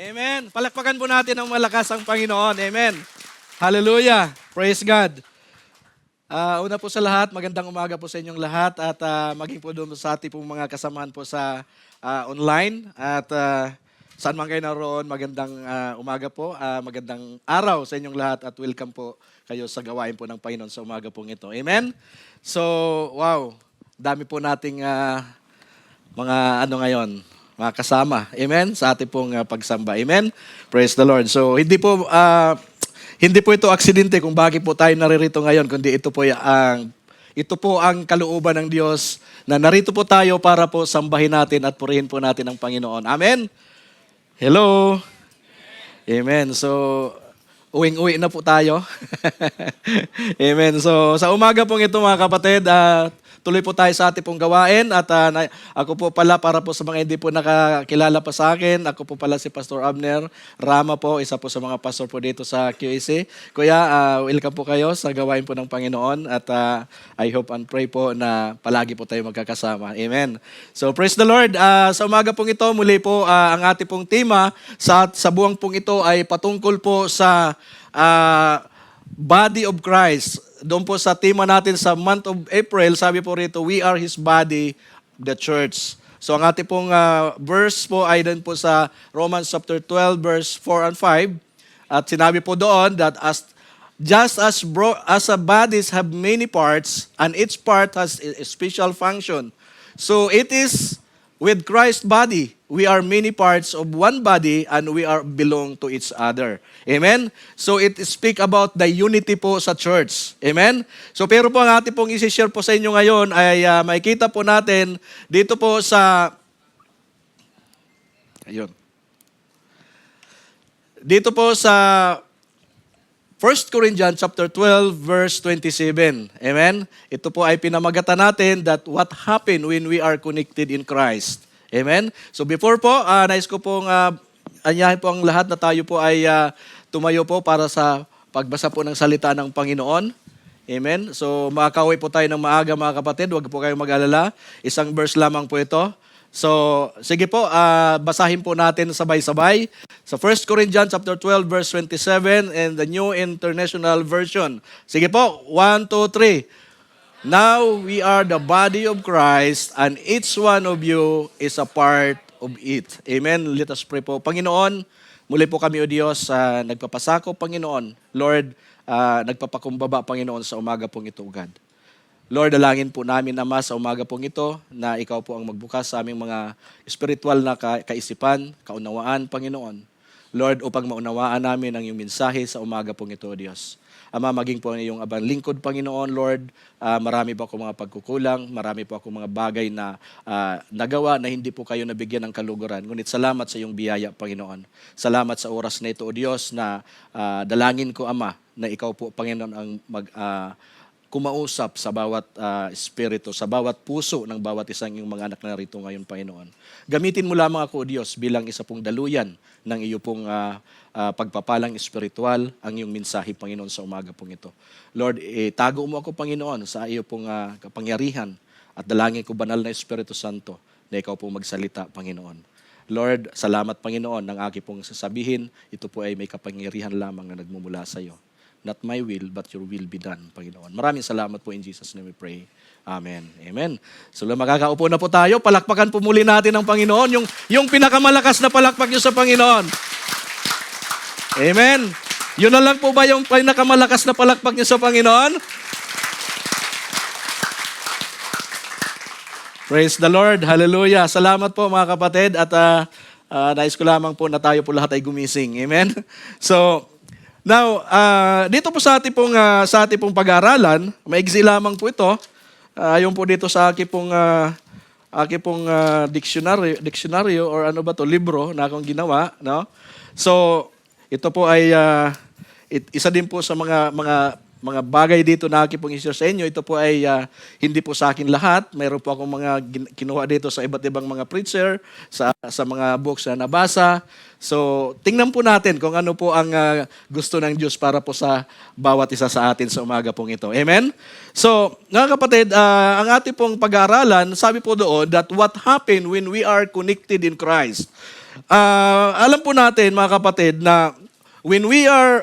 Amen. Palakpakan po natin ng malakas ang Panginoon. Amen. Hallelujah. Praise God. Una po sa lahat, magandang umaga po sa inyong lahat at maging po doon sa ating pong mga kasamahan po sa online at saan man kayo naroon, magandang umaga po, magandang araw sa inyong lahat at welcome po kayo sa gawain po ng Panginoon sa umaga pong ito. Amen? So, wow, dami po nating mga ngayon, mga kasama. Amen? Sa ating pong pagsamba. Amen? Praise the Lord. So, hindi po ito aksidente kung bakit po tayo naririto ngayon, kundi ito po ang kalooban ng Diyos na narito po tayo para po sambahin natin at purihin po natin ang Panginoon. Amen? Hello? Amen. So, uwing-uwi na po tayo. Amen. So, sa umaga pong ito mga kapatid, tuloy po tayo sa ating pong gawain at ako po pala para po sa mga hindi po nakakilala pa sa akin, ako po pala si Pastor Abner Rama po, isa po sa mga pastor po dito sa QAC. Kuya, welcome po kayo sa gawain po ng Panginoon at I hope and pray po na palagi po tayo magkakasama. Amen. So praise the Lord. Sa umaga pong ito, muli po ang ating pong tema sa buwang pong ito ay patungkol po sa body of Christ. Doon po sa tema natin sa month of April, sabi po rito, we are His body, the church. So ang ating pong verse po ay doon po sa Romans chapter 12, verse 4 and 5. At sinabi po doon that just as bodies have many parts, and each part has a special function. So it is with Christ's body, we are many parts of one body and we are belong to each other. Amen? So it speak about the unity po sa church. Amen? So pero po ang ating pong isi-share po sa inyo ngayon ay makikita po natin dito po sa Dito po sa 1 Corinthians chapter 12 verse 27. Amen? Ito po ay pinamagatan natin that what happened when we are connected in Christ. Amen? So before po, nais ko pong anyahin po ang lahat na tayo po ay tumayo po para sa pagbasa po ng salita ng Panginoon. Amen? So makakauwi po tayo ng maaga mga kapatid, huwag po kayong mag-alala. Isang verse lamang po ito. So, sige po, basahin po natin sabay-sabay. Sa 1 Corinthians chapter 12 verse 27 and the New International Version. Sige po, 1, 2, 3. Now we are the body of Christ and each one of you is a part of it. Amen. Let us pray po. Panginoon, muli po kami o Diyos, nagpapasako, Panginoon. Lord, nagpapakumbaba, Panginoon, sa umaga pong ito, God. Lord, dalangin po namin, Ama, sa umaga pong ito na Ikaw po ang magbukas sa aming mga spiritual na kaisipan, kaunawaan, Panginoon. Lord, upang maunawaan namin ang iyong mensahe sa umaga pong ito, Diyos. Ama, maging po ang iyong abang lingkod, Panginoon, Lord. Marami po ako mga pagkukulang, marami po ako mga bagay na nagawa na hindi po kayo nabigyan ng kaluguran. Ngunit salamat sa iyong biyaya, Panginoon. Salamat sa oras na ito, O Diyos, na dalangin ko, Ama, na Ikaw po, Panginoon, ang kumausap sa bawat espiritu, sa bawat puso ng bawat isang iyong mga anak na narito ngayon, Panginoon. Gamitin mo lamang ako, O Diyos, bilang isa pong daluyan ng iyo pong pagpapalang espiritual, ang iyong mensahe, Panginoon, sa umaga pong ito. Lord, tago mo ako, Panginoon, sa iyo pong kapangyarihan at dalangin ko, Banal na Espiritu Santo, na ikaw pong magsalita, Panginoon. Lord, salamat, Panginoon, ng aking pong sasabihin, ito po ay may kapangyarihan lamang na nagmumula sa iyo. Not my will, but your will be done, Panginoon. Maraming salamat po in Jesus' name we pray. Amen. Amen. So, makakaupo na po tayo. Palakpakan po muli natin ang Panginoon. Yung pinakamalakas na palakpak nyo sa Panginoon. Amen. Yun na lang po ba yung pinakamalakas na palakpak nyo sa Panginoon? Praise the Lord. Hallelujah. Salamat po mga kapatid. At nais ko lamang po na tayo po lahat ay gumising. Amen. So, now, dito po sa ating pong pag-aaralan, maigsi lamang po ito. Yung po dito sa aking pong dictionary or ano ba to, libro na akong ginawa, no? So, ito po ay isa din po sa mga bagay dito na aking pong i-share sa inyo. Ito po ay hindi po sa akin lahat. Mayroon po akong mga kinuha dito sa iba't ibang mga preacher, sa mga books na nabasa. So, tingnan po natin kung ano po ang gusto ng Diyos para po sa bawat isa sa atin sa umaga pong ito. Amen? So, mga kapatid, ang ating pong pag-aaralan, sabi po doon that what happened when we are connected in Christ. Alam po natin mga kapatid na when we are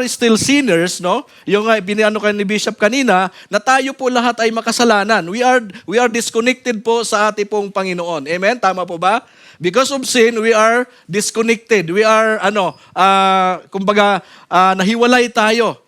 still sinners, no? Yung biniano kan ni Bishop kanina, na tayo po lahat ay makasalanan. We are disconnected po sa ating pong Panginoon. Amen? Tama po ba? Because of sin, we are disconnected. We are nahiwalay tayo.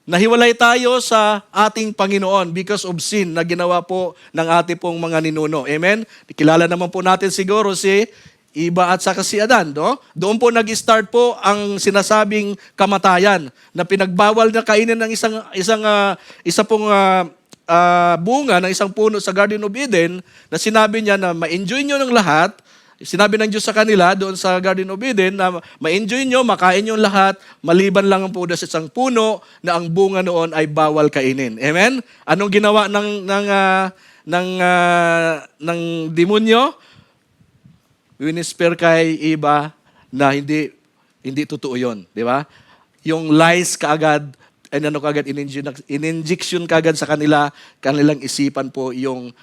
Nahiwalay tayo sa ating Panginoon because of sin na ginawa po ng ating pong mga ninuno. Amen? Kilala naman po natin siguro si Iba at saka si Adan, no? Doon po nag-start po ang sinasabing kamatayan na pinagbawal na kainin ng isa pong bunga ng isang puno sa Garden of Eden na sinabi niya na ma-enjoy nyo ng lahat. Sinabi ng Diyos sa kanila doon sa Garden of Eden na ma-enjoy nyo, makain nyo lahat, maliban lang po sa isang puno na ang bunga noon ay bawal kainin. Amen? Anong ginawa ng demonyo? Winisper kay Iba na hindi totoo yon, di ba? Yung lies kaagad, in-injection kaagad sa kanilang isipan po yung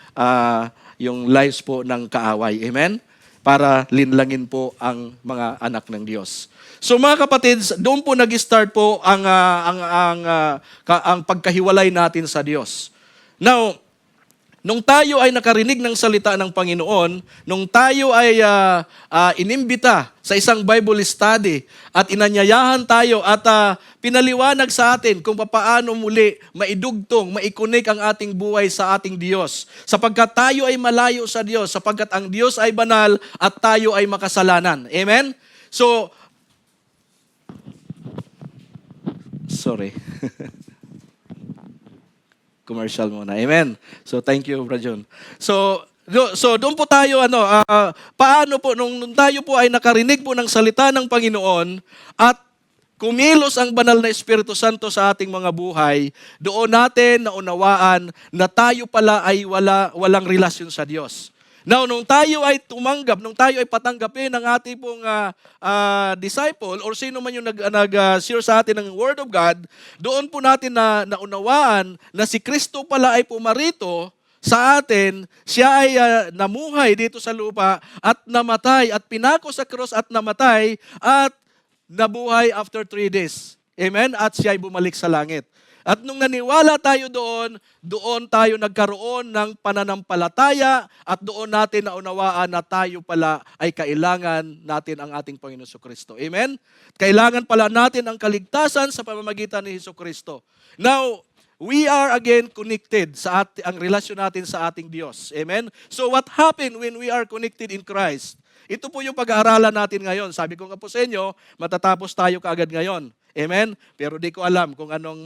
lies po ng kaaway. Amen? Para linlangin po ang mga anak ng Diyos. So mga kapatid, doon po nag-start po ang pagkahiwalay natin sa Diyos. Now, nung tayo ay nakarinig ng salita ng Panginoon, nung tayo ay inimbita sa isang Bible study at inanyayahan tayo at pinaliwanag sa atin kung paano muli maidugtong, maikonek ang ating buhay sa ating Diyos. Sapagkat tayo ay malayo sa Diyos, sapagkat ang Diyos ay banal at tayo ay makasalanan. Amen? So, sorry. Commercial muna. Amen. So thank you, Brother John. So doon po tayo paano po nung tayo po ay nakarinig po ng salita ng Panginoon at kumilos ang banal na Espiritu Santo sa ating mga buhay, doon natin naunawaan na tayo pala ay walang relasyon sa Diyos. Now, nung tayo ay nung tayo ay patanggapin ng ating pong disciple or sino man yung nag-share sa atin ng Word of God, doon po natin na naunawaan na si Kristo pala ay pumarito sa atin, siya ay namuhay dito sa lupa at namatay at pinako sa krus at namatay at nabuhay after 3 days. Amen? At siya ay bumalik sa langit. At nung naniwala tayo doon tayo nagkaroon ng pananampalataya at doon natin naunawaan na tayo pala ay kailangan natin ang ating Panginoon Jesucristo. Amen? Kailangan pala natin ang kaligtasan sa pamamagitan ni Jesucristo. Now, we are again connected ang relasyon natin sa ating Diyos. Amen? So what happened when we are connected in Christ? Ito po yung pag-aaralan natin ngayon. Sabi ko nga po sa inyo, matatapos tayo kaagad ngayon. Amen? Pero di ko alam kung anong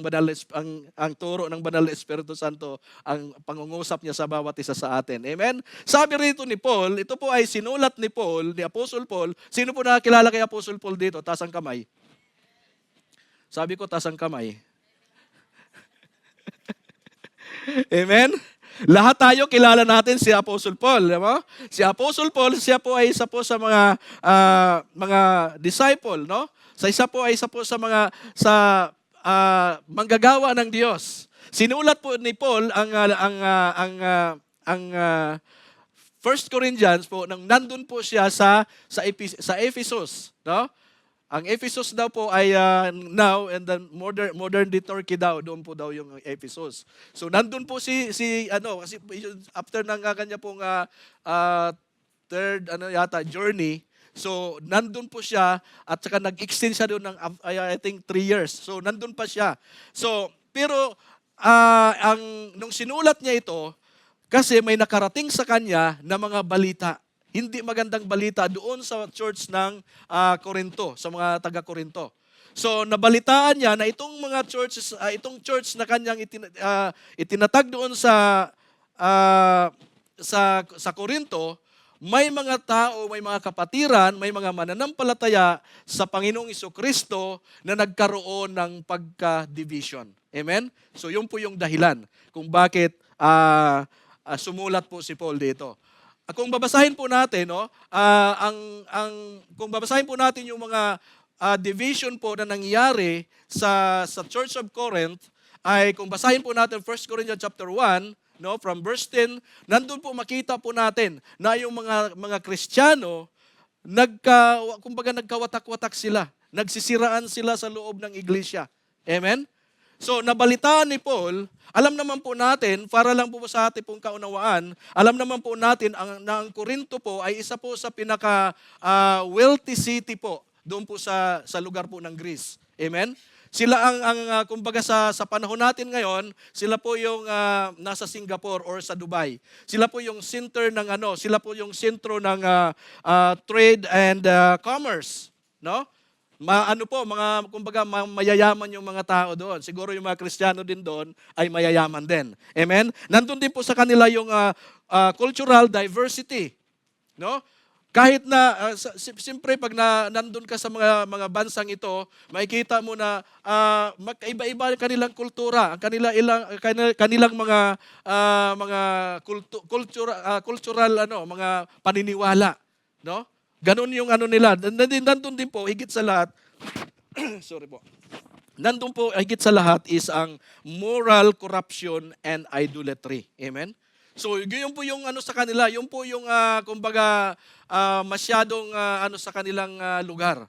ang turo ng Banal na Espiritu Santo ang pangungusap niya sa bawat isa sa atin. Amen? Sabi rito ni Paul, ito po ay sinulat ni Paul, ni Apostle Paul. Sino po nakakilala kay Apostle Paul dito? Taas ang kamay. Sabi ko, taas ang kamay. Amen? Lahat tayo kilala natin si Apostle Paul, di ba? Si Apostle Paul, siya po ay isa po sa mga disciple, no? Isa po sa mga manggagawa ng Diyos. Sinulat po ni Paul ang 1 Corinthians po nang nandun po siya sa Ephesus, no? Ang Ephesus daw po ay now and then modern day Turkey daw, doon po daw yung Ephesus. So nandun po kasi after ng kanya pong third journey, so nandun po siya at saka nag-extend siya doon ng I think 3 years. So nandun pa siya. So pero nung sinulat niya ito kasi may nakarating sa kanya na mga balita. Hindi magandang balita doon sa church ng Corinto, sa mga taga-Corinto. So nabalitaan niya na itong mga churches, itong church na kanyang itinatag doon sa Corinto, may mga tao, may mga kapatiran, may mga mananampalataya sa Panginoong Jesucristo na nagkaroon ng pagka-division. Amen? So yun po yung dahilan kung bakit sumulat po si Paul dito. Kung babasahin po natin, no, kung babasahin po natin yung mga division po na nangyari sa Church of Corinth, ay kung basahin po natin 1 Corinthians chapter 1, no, from verse 10, nandun po makita po natin na yung mga Kristiyano kumbaga nagkawatak-watak sila. Nagsisiraan sila sa loob ng iglesia. Amen? So, nabalitaan ni Paul, alam naman po natin, para lang po sa ating pong kaunawaan, alam naman po natin na ang Corinto po ay isa po sa pinaka-wealthy city po, doon po sa lugar po ng Greece. Amen? Sila kumbaga sa panahon natin ngayon, sila po yung nasa Singapore or sa Dubai. Sila po yung center ng sila po yung sentro ng trade and commerce, no? Kumbaga mayayaman yung mga tao doon. Siguro yung mga Kristiyano din doon ay mayayaman din. Amen? Nandun din po sa kanila yung cultural diversity, no? Kahit na, siyempre pag nandun ka sa mga bansang ito, makikita mo na iba-iba ang kanilang kultura, ang kanilang cultural mga paniniwala, no? Ganun yung nila. Nandun din po higit sa lahat. Sorry po. Nandun po higit sa lahat is ang moral corruption and idolatry. Amen. So, yun po yung sa kanila, yun po yung kumbaga masyadong sa kanilang lugar.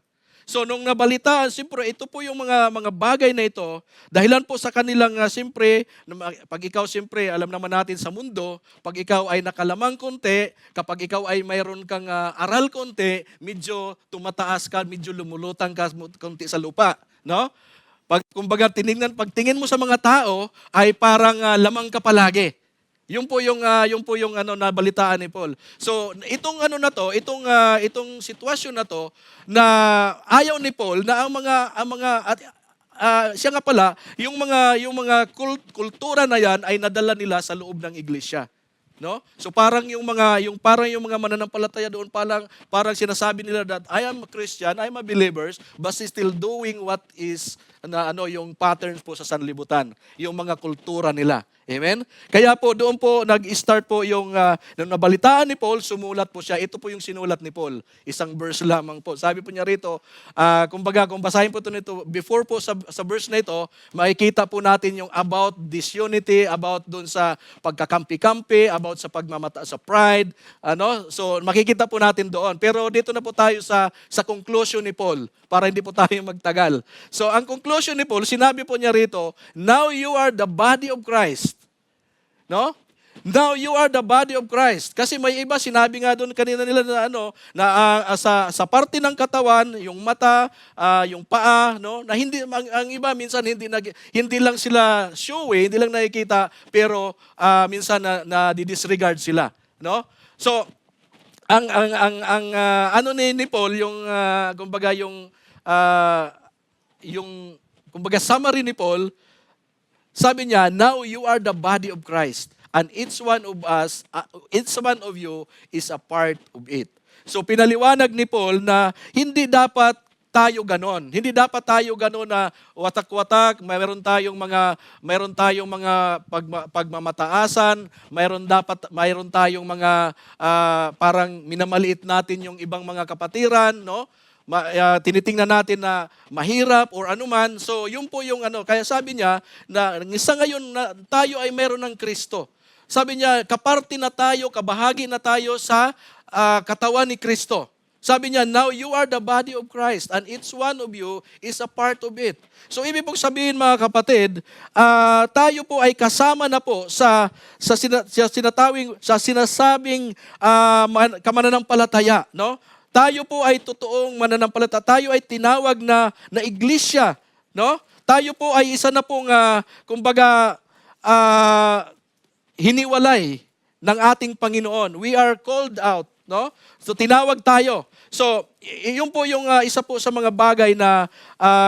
So, nung nabalitaan, siyempre, ito po yung mga bagay na ito, dahilan po sa kanilang, siyempre, pag ikaw, siyempre, alam naman natin sa mundo, pag ikaw ay nakalamang konti, kapag ikaw ay mayroon kang aral konti, medyo tumataas ka, medyo lumulutang ka konti sa lupa, no? Pagtingin mo sa mga tao, ay parang lamang ka palagi. Yung po yung nabalitaan ni Paul. So, itong itong sitwasyon na to na ayaw ni Paul na siya nga pala, yung mga kultura na yan ay nadala nila sa loob ng iglesia. No? So parang yung mga mananampalataya doon parang sinasabi nila that I am a Christian, I am a believer, but still doing what is yung patterns po sa sanlibutan, yung mga kultura nila. Amen? Kaya po doon po nag-start po yung nung nabalitaan ni Paul, sumulat po siya. Ito po yung sinulat ni Paul. Isang verse lamang po. Sabi po niya rito, kumbaga kung basahin po ito nito, before po sa verse na ito, makikita po natin yung about disunity, about doon sa pagkakampi-kampi, about sa pagmamata sa pride, So makikita po natin doon. Pero dito na po tayo sa conclusion ni Paul para hindi po tayo magtagal. So ang conclusion ni Paul, sinabi po niya rito, now you are the body of Christ. No? Now you are the body of Christ. Kasi may iba, sinabi nga doon kanina nila sa parte ng katawan, yung mata, yung paa, no? Na hindi ang iba minsan hindi lang sila showy, hindi lang nakikita, pero minsan na disregard sila, no? So ang ni Paul yung kumbaga yung kumbaga summary ni Paul, sabi niya, now you are the body of Christ. And each one of you is a part of it. So pinaliwanag ni Paul na hindi dapat tayo ganon. Hindi dapat tayo ganon na watak-watak, mayroon tayong mga pagmamataasan, mayroon tayong mga parang minamaliit natin yung ibang mga kapatiran, no? Tinitingnan natin na mahirap or anuman. So, yun po yung Kaya sabi niya na sa ngayon na tayo ay meron ng Kristo. Sabi niya, kaparte na tayo, kabahagi na tayo sa katawan ni Kristo. Sabi niya, now you are the body of Christ and each one of you is a part of it. So, ibig pong sabihin mga kapatid, tayo po ay kasama na po sa sinasabing kamananampalataya, no? Tayo po ay totoong mananampalataya. Tayo ay tinawag na iglesia, no? Tayo po ay isa na pong kumbaga hiniwalay ng ating Panginoon. We are called out, no? So tinawag tayo. So yun po yung isa po sa mga bagay na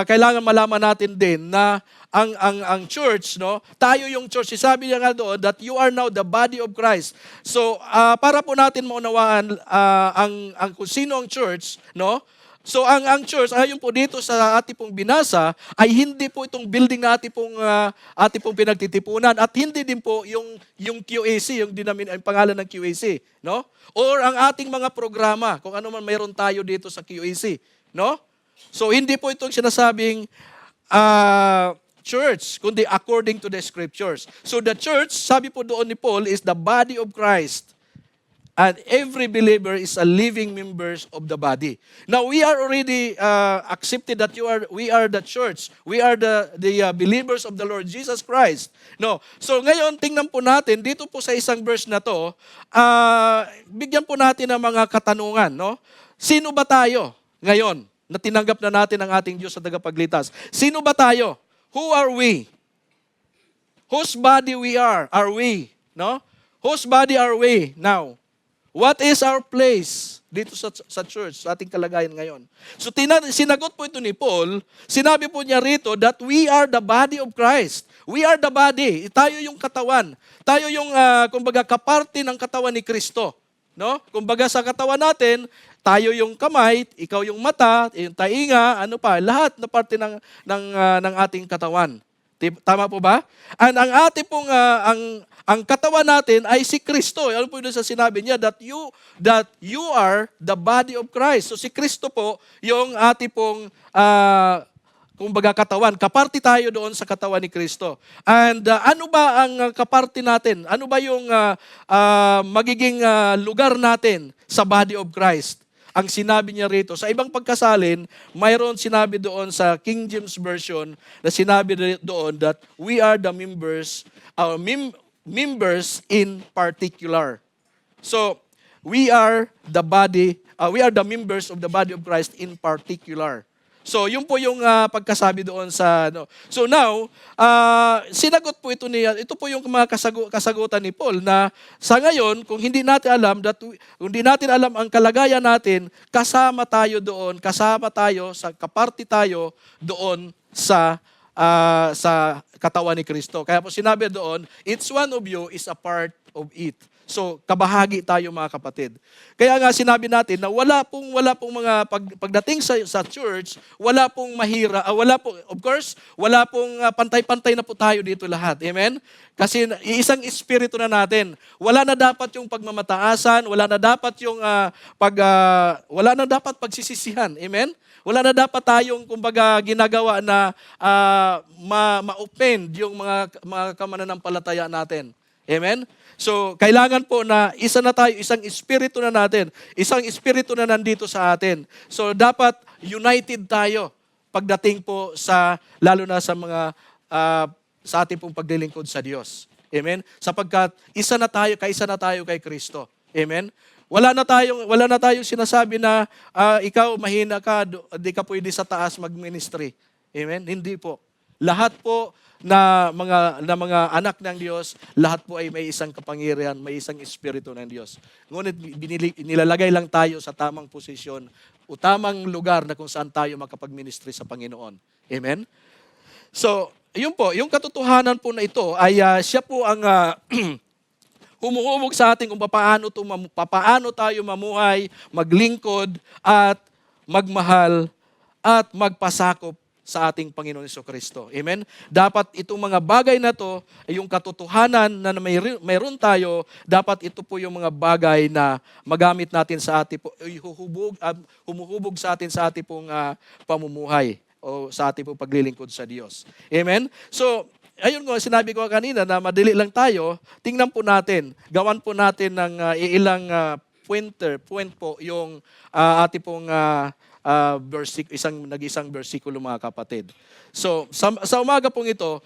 kailangan malaman natin din na ang church, no? Tayo yung church. Sabi niya nga doon that you are now the body of Christ. So para po natin maunawaan ang kung sino ang church, no? So ang church, ayon po dito sa ating pong binasa, ay hindi po itong building na ating pong pinagtitipunan at hindi din po yung QAC, yung pangalan ng QAC, no? Or ang ating mga programa, kung ano man mayroon tayo dito sa QAC, no? So hindi po itong sinasabing church, kundi according to the scriptures. So the church, sabi po doon ni Paul, is the body of Christ. And every believer is a living members of the body. Now we are already accepted that we are the church. We are the believers of the Lord Jesus Christ. No. So ngayon tingnan po natin dito po sa isang verse na to, bigyan po natin ng mga katanungan, no? Sino ba tayo ngayon na tinanggap na natin ang ating Diyos sa tagapagligtas? Sino ba tayo? Who are we? Whose body we are? Are we? No? Whose body are we now? What is our place dito sa church, sa ating kalagayan ngayon? So sinagot po ito ni Paul, sinabi po niya rito that we are the body of Christ. We are the body. Tayo yung katawan. Tayo yung, kumbaga, kaparte ng katawan ni Kristo. No? Kumbaga sa katawan natin, tayo yung kamay, ikaw yung mata, yung tainga, lahat na parte ng ating katawan. Tama po ba? And ang ating pong ang katawan natin ay si Kristo. Ano po yun sa sinabi niya that you are the body of Christ. So si Kristo po yung ating pong kumbaga katawan. Kaparte tayo doon sa katawan ni Kristo. And ano ba ang kaparte natin? Ano ba yung magiging lugar natin sa body of Christ? Ang sinabi niya rito, sa ibang pagkasalin, mayroon sinabi doon sa King James Version na sinabi doon that we are the members in particular. So, we are the members of the body of Christ in particular. So, yun po yung pagkasabi doon sa So now, sinagot po ito po yung mga kasagutan ni Paul na sa ngayon, kung hindi natin alam ang kalagayan natin, kasama tayo kaparte tayo doon sa katawan ni Kristo. Kaya po sinabi doon, each one of you is a part of it. So, kabahagi tayo mga kapatid. Kaya nga sinabi natin na wala pong mga pagdating sa church, wala pong pantay-pantay na po tayo dito lahat. Amen? Kasi isang espiritu na natin. Wala na dapat yung pagmamataasan, wala na dapat pagsisisihan. Amen? Wala na dapat tayong kumbaga ginagawa na ma-offend yung mga kamananampalataya natin. Amen? So, kailangan po na isa na tayo, isang espiritu na natin, isang espiritu na nandito sa atin. So, dapat united tayo pagdating po lalo na sa mga, sa ating pong paglilingkod sa Diyos. Amen? Sapagkat kaisa na tayo kay Kristo. Amen? Wala na tayong sinasabi na ikaw mahina ka, di ka pwede sa taas mag-ministry. Amen? Hindi po. Lahat po na mga anak ng Diyos, lahat po ay may isang kapangyarihan, may isang espiritu ng Diyos. Ngunit nilalagay lang tayo sa tamang posisyon o tamang lugar na kung saan tayo makapag-ministry sa Panginoon. Amen? So, yun po, yung katotohanan po na ito ay siya po ang humuhubog sa atin kung papaano tayo mamuhay, maglingkod, at magmahal, at magpasakop sa ating Panginoon Jesucristo. Amen? Dapat itong mga bagay na to, yung katotohanan na mayroon tayo, dapat ito po yung mga bagay na magamit natin sa ating humuhubog sa atin sa ating pong pamumuhay o sa ating pong paglilingkod sa Diyos. Amen? So, ayun ko, sinabi ko kanina na madali lang tayo, tingnan po natin, gawan po natin ng ilang point po yung ating pong nag-isang versikulo mga kapatid. So, sa umaga pong ito,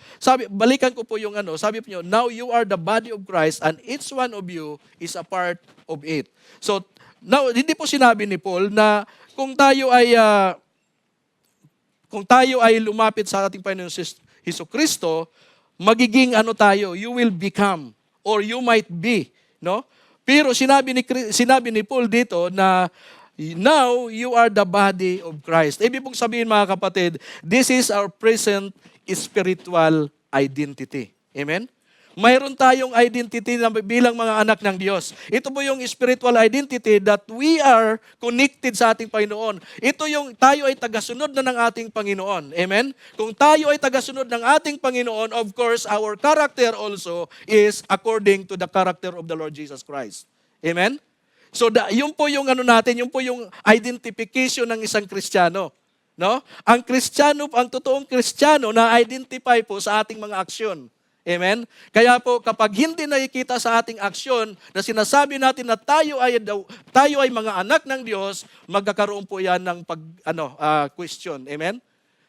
balikan ko po yung sabi po nyo, now you are the body of Christ and each one of you is a part of it. So, now, hindi po sinabi ni Paul na kung tayo ay lumapit sa ating Panginoon Jesucristo, magiging tayo, you will become or you might be, no? Pero sinabi ni Paul dito na now, you are the body of Christ. Ibig pong sabihin mga kapatid, this is our present spiritual identity. Amen? Mayroon tayong identity na bilang mga anak ng Diyos. Ito po yung spiritual identity that we are connected sa ating Panginoon. Ito yung tayo ay tagasunod na ng ating Panginoon. Amen? Kung tayo ay tagasunod ng ating Panginoon, of course, our character also is according to the character of the Lord Jesus Christ. Amen? So, yun po yung yun po yung identification ng isang Kristiyano. No? Ang totoong Kristiyano na-identify po sa ating mga aksyon. Amen? Kaya po, kapag hindi nakikita sa ating aksyon na sinasabi natin na tayo ay mga anak ng Diyos, magkakaroon po yan ng question. Amen?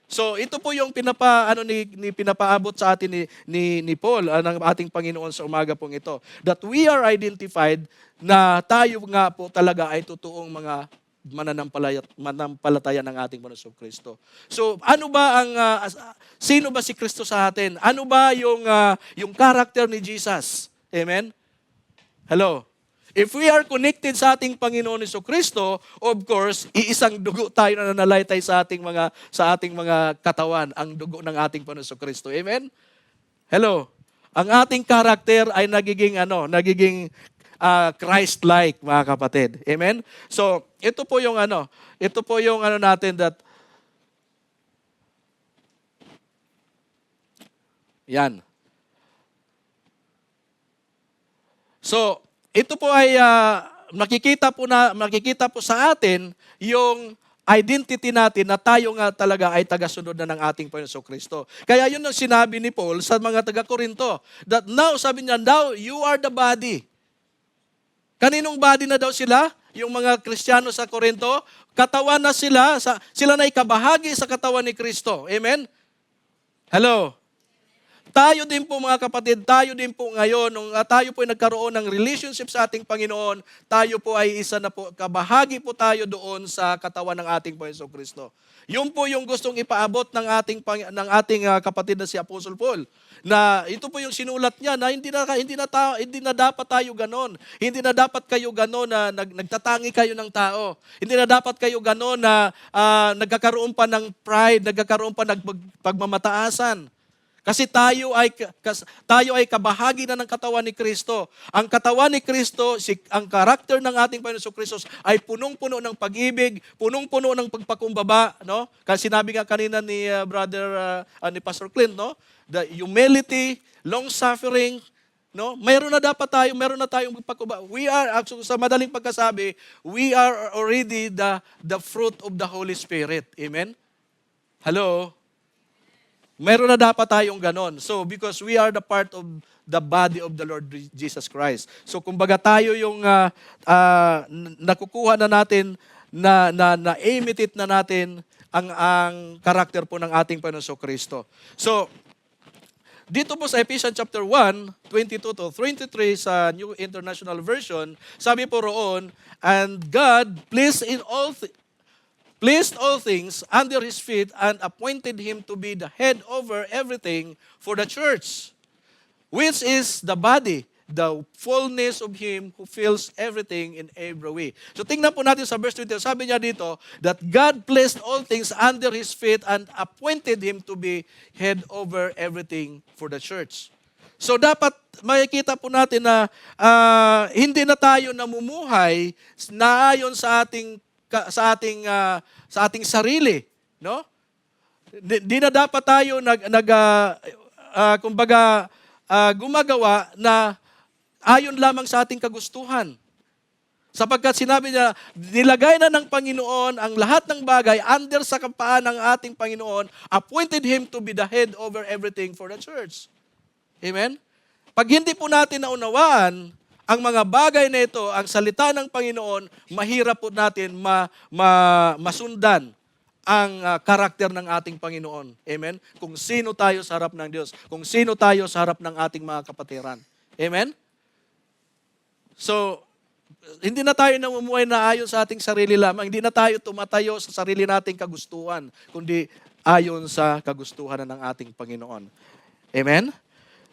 So, ito po yung pinapaabot sa atin ni Paul, ng ating Panginoon sa umaga pong ito. That we are identified na tayo nga po talaga ay totoong mga mananampalataya ng ating Panginoon Kristo. So, sino ba si Kristo sa atin? Ano ba yung character ni Jesus? Amen? Hello? If we are connected sa ating Panginoon Kristo, of course, iisang dugo tayo na nanalaytay sa ating mga katawan, ang dugo ng ating Panginoon Kristo. Amen? Hello? Ang ating character ay nagiging Christ-like, mga kapatid. Amen? So, ito po yung natin that yan. So, ito po ay makikita po sa atin yung identity natin na tayo nga talaga ay tagasunod na ng ating Panginoon Kristo. Kaya yun ang sinabi ni Paul sa mga taga-Korinto, that now, sabi niya, now you are the body. Kaninong body na daw sila? Yung mga Kristiyano sa Korinto, katawan na sila na ikabahagi sa katawan ni Kristo. Amen? Hello? Tayo din po mga kapatid, tayo din po ngayon, nung tayo po ay nagkaroon ng relationship sa ating Panginoon, tayo po ay isa na po, kabahagi po tayo doon sa katawan ng ating Panginoon Kristo. Yun po yung gustong ipaabot ng ating kapatid na si Apostle Paul. Na ito po yung sinulat niya na hindi na dapat tayo ganon. Hindi na dapat kayo ganon na nagtatangi kayo ng tao. Hindi na dapat kayo ganon na nagkakaroon pa ng pride, nagkakaroon pa ng pagmamataasan. Kasi tayo ay kabahagi na ng katawan ni Kristo. Ang katawan ni Kristo, ang karakter ng ating Panginoon Kristo ay punong-puno ng pag-ibig, punong-puno ng pagpakumbaba, no? Kasi sinabi nga kanina ni ni Pastor Clint, no? The humility, long-suffering, no? Meron na tayong pagpakumbaba. We are, sa madaling pagkasabi, we are already the fruit of the Holy Spirit. Amen? Hello? Meron na dapat tayong ganon. So, because we are the part of the body of the Lord Jesus Christ. So, kumbaga tayo yung nakukuha na natin, na-imitate na natin ang karakter po ng ating Panginoon Kristo. So, dito po sa Ephesians chapter 1, 22 to 23 sa New International Version, sabi po roon, and God placed all things under His feet and appointed Him to be the head over everything for the church, which is the body, the fullness of Him who fills everything in every way. So tingnan po natin sa verse 20, sabi niya dito, that God placed all things under His feet and appointed Him to be head over everything for the church. So dapat makikita po natin na hindi na tayo namumuhay na ayon sa ating sarili, no? Di na dapat tayo gumagawa na ayon lamang sa ating kagustuhan. Sapagkat sinabi niya, nilagay na ng Panginoon ang lahat ng bagay under sa kapaan ng ating Panginoon, appointed Him to be the head over everything for the church. Amen? Pag hindi po natin naunawaan ang mga bagay na ito, ang salita ng Panginoon, mahirap po natin masundan ang karakter ng ating Panginoon. Amen? Kung sino tayo sa harap ng Diyos. Kung sino tayo sa harap ng ating mga kapatiran. Amen? So, hindi na tayo namumuhay na ayon sa ating sarili lamang. Hindi na tayo tumatayo sa sarili nating kagustuhan, kundi ayon sa kagustuhan ng ating Panginoon. Amen?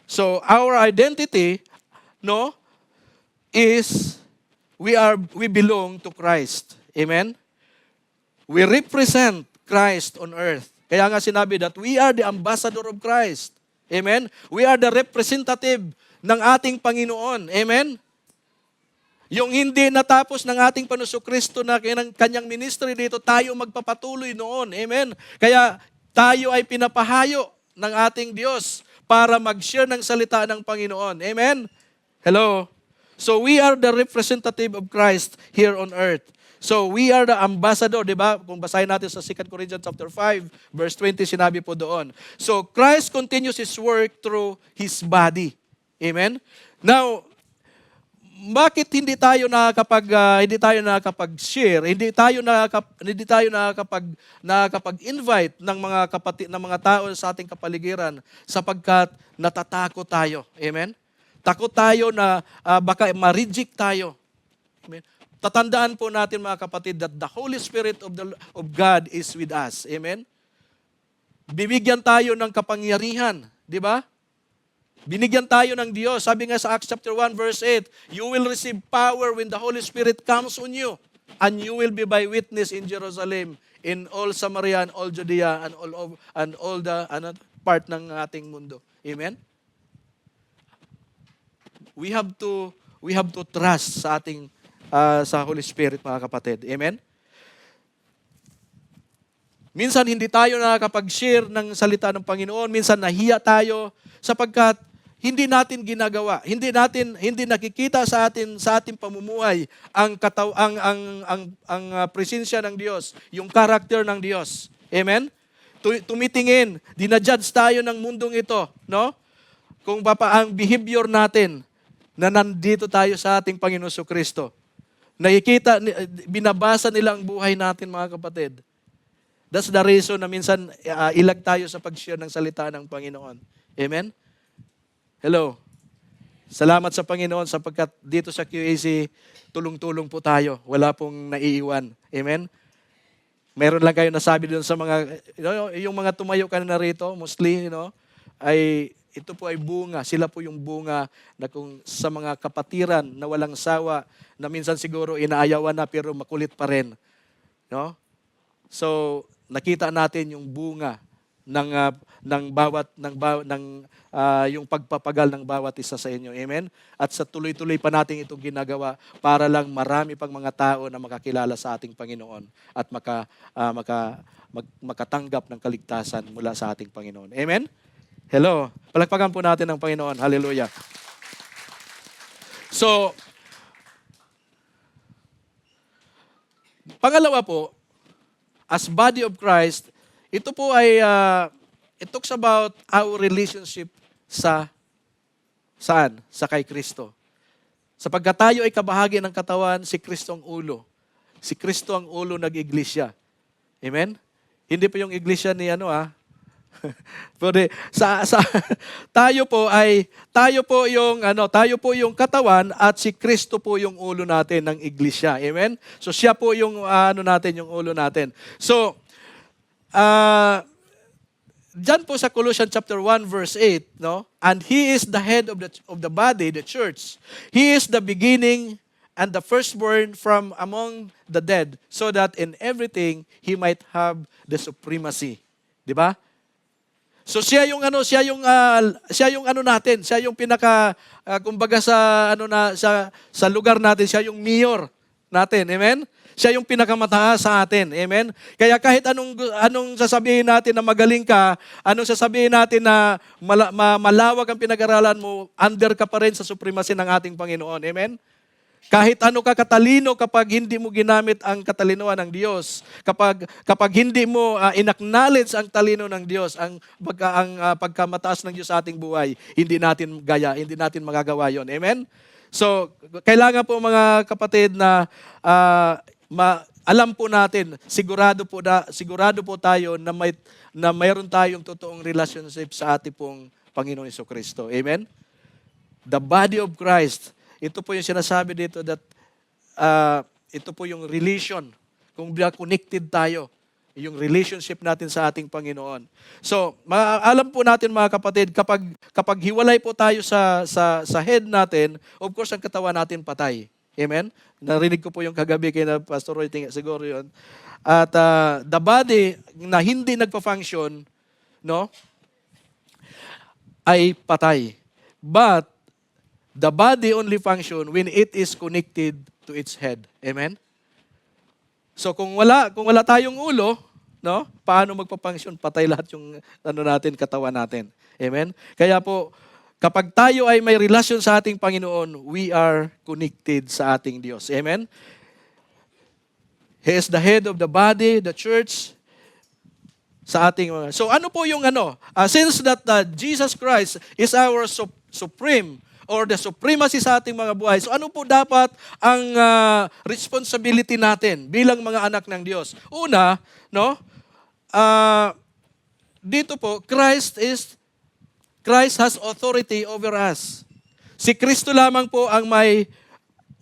So, our identity, no, is we belong to Christ. Amen? We represent Christ on earth. Kaya nga sinabi that we are the ambassador of Christ. Amen? We are the representative ng ating Panginoon. Amen? Yung hindi natapos ng ating Panginoon Kristo na kanyang ministry dito, tayo magpapatuloy noon. Amen? Kaya tayo ay pinapahayo ng ating Diyos para mag-share ng salita ng Panginoon. Amen? Hello? So we are the representative of Christ here on earth. So we are the ambassador, di ba? Kung basahin natin sa 2 Corinthians chapter 5, verse 20, sinabi po doon. So Christ continues His work through His body. Amen? Now, bakit hindi tayo nakakapag-share, hindi tayo nakakapag-invite ng mga ng mga tao sa ating kapaligiran sapagkat natatakot tayo. Amen? Takot tayo na baka ma-reject tayo. Amen? Tatandaan po natin mga kapatid that the Holy Spirit of God is with us. Amen? Bibigyan tayo ng kapangyarihan, di ba? Binigyan tayo ng Diyos. Sabi nga sa Acts chapter 1 verse 8, you will receive power when the Holy Spirit comes on you, and you will be my witness in Jerusalem, in all Samaria and all Judea and all the part ng ating mundo. Amen? We have to trust sa ating sa Holy Spirit, mga kapatid. Amen? Minsan hindi tayo nakakapag-share ng salita ng Panginoon, minsan nahiya tayo sapagkat hindi natin ginagawa. Hindi nakikita sa ating pamumuhay ang presensya ng Diyos, yung character ng Diyos. Amen? Tumitingin, dinajudge tayo ng mundong ito, no? Kung ang behavior natin na nandito tayo sa ating Panginoon Kristo. Nakikita, binabasa nila ang buhay natin, mga kapatid. That's the reason na minsan ilag tayo sa pag-share ng salita ng Panginoon. Amen? Hello. Salamat sa Panginoon sapagkat dito sa QAC, tulong-tulong po tayo. Wala pong naiiwan. Amen? Meron lang kayo nasabi doon sa mga, yung mga tumayo ka na rito, mostly, ay ito po ay bunga. Sila po yung bunga na kung sa mga kapatiran na walang sawa, na minsan siguro inaayawan na pero makulit pa rin. No? So, nakita natin yung bunga yung pagpapagal ng bawat isa sa inyo. Amen? At sa tuloy-tuloy pa natin itong ginagawa para lang marami pang mga tao na makakilala sa ating Panginoon at makatanggap ng kaligtasan mula sa ating Panginoon. Amen? Hello. Palakpakan po natin ang Panginoon. Hallelujah. So, pangalawa po, as body of Christ, ito po ay, it talks about our relationship saan? Sa kay Kristo. Sapagkat tayo ay kabahagi ng katawan, si Kristo ang ulo. Si Kristo ang ulo ng-iglesia. Amen? Hindi po yung iglesia ni Pero tayo po yung katawan at si Kristo po yung ulo natin ng iglesia. Amen? So siya po yung yung ulo natin. So diyan po sa Colossians chapter 1 verse 8, no? And he is the head of the body, the church. He is the beginning and the firstborn from among the dead, so that in everything he might have the supremacy. 'Di ba? So siya yung pinaka kumbaga sa lugar natin, siya yung mayor natin. Amen? Siya yung pinakamataas sa atin. Amen? Kaya kahit anong sasabihin natin na magaling ka, anong sasabihin natin na malawak ang pinag-aralan mo, under ka pa rin sa supremacy ng ating Panginoon. Amen? Kahit ano ka katalino, kapag hindi mo ginamit ang katalinuhan ng Diyos, kapag hindi mo inacknowledge ang talino ng Diyos, ang pagkamataas ng Diyos sa ating buhay, hindi natin magagawa yon. Amen? So, kailangan po mga kapatid na alam po natin, sigurado po tayo na mayroon tayong totoong relationship sa ating pong Panginoon Jesucristo. Amen? The body of Christ. Ito po yung sinasabi dito that ito po yung relation. Kung connected tayo, yung relationship natin sa ating Panginoon. So, alam po natin mga kapatid, kapag hiwalay po tayo sa head natin, of course, ang katawan natin patay. Amen? Narinig ko po yung kagabi kay Pastor Roy, siguro yun. At the body na hindi nagpa-function, no, ay patay. But, the body only function when it is connected to its head. Amen? So kung wala tayong ulo, no? Paano magpa-function? Patay lahat yung katawan natin. Amen? Kaya po, kapag tayo ay may relasyon sa ating Panginoon, we are connected sa ating Diyos. Amen? He is the head of the body, the church, sa ating mga. So ano po yung ano? Since that Jesus Christ is our supreme or the supremacy sa ating mga buhay, so ano po dapat ang responsibility natin bilang mga anak ng Diyos? Una, no? Dito po, Christ has authority over us. Si Kristo lamang po ang may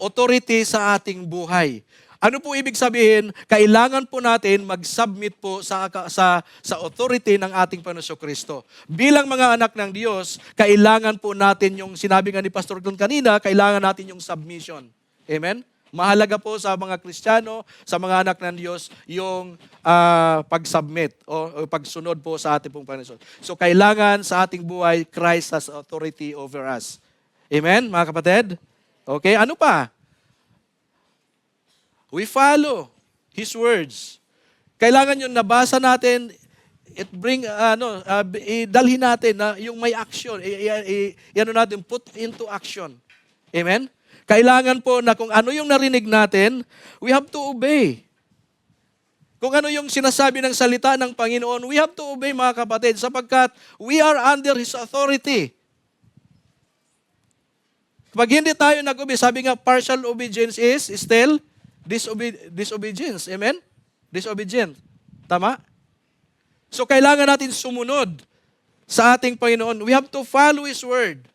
authority sa ating buhay. Ano po ibig sabihin? Kailangan po natin mag-submit po sa authority ng ating Panginoon Kristo. Bilang mga anak ng Diyos, kailangan po natin yung sinabi nga ni Pastor Glenn kanina, kailangan natin yung submission. Amen? Mahalaga po sa mga Kristiyano, sa mga anak ng Diyos, yung pag-submit o pagsunod po sa ating pong Panginoon. So kailangan sa ating buhay, Christ has authority over us. Amen, mga kapatid? Okay, ano pa? We follow His words. Kailangan yung nabasa natin, dalhin natin na yung may action, natin, put into action. Amen? Kailangan po na kung ano yung narinig natin, we have to obey. Kung ano yung sinasabi ng salita ng Panginoon, we have to obey, mga kapatid, sapagkat we are under His authority. Pag hindi tayo nag-obey, sabi nga, partial obedience is still disobedience. Amen? Disobedience. Tama? So, kailangan natin sumunod sa ating Panginoon. We have to follow His word.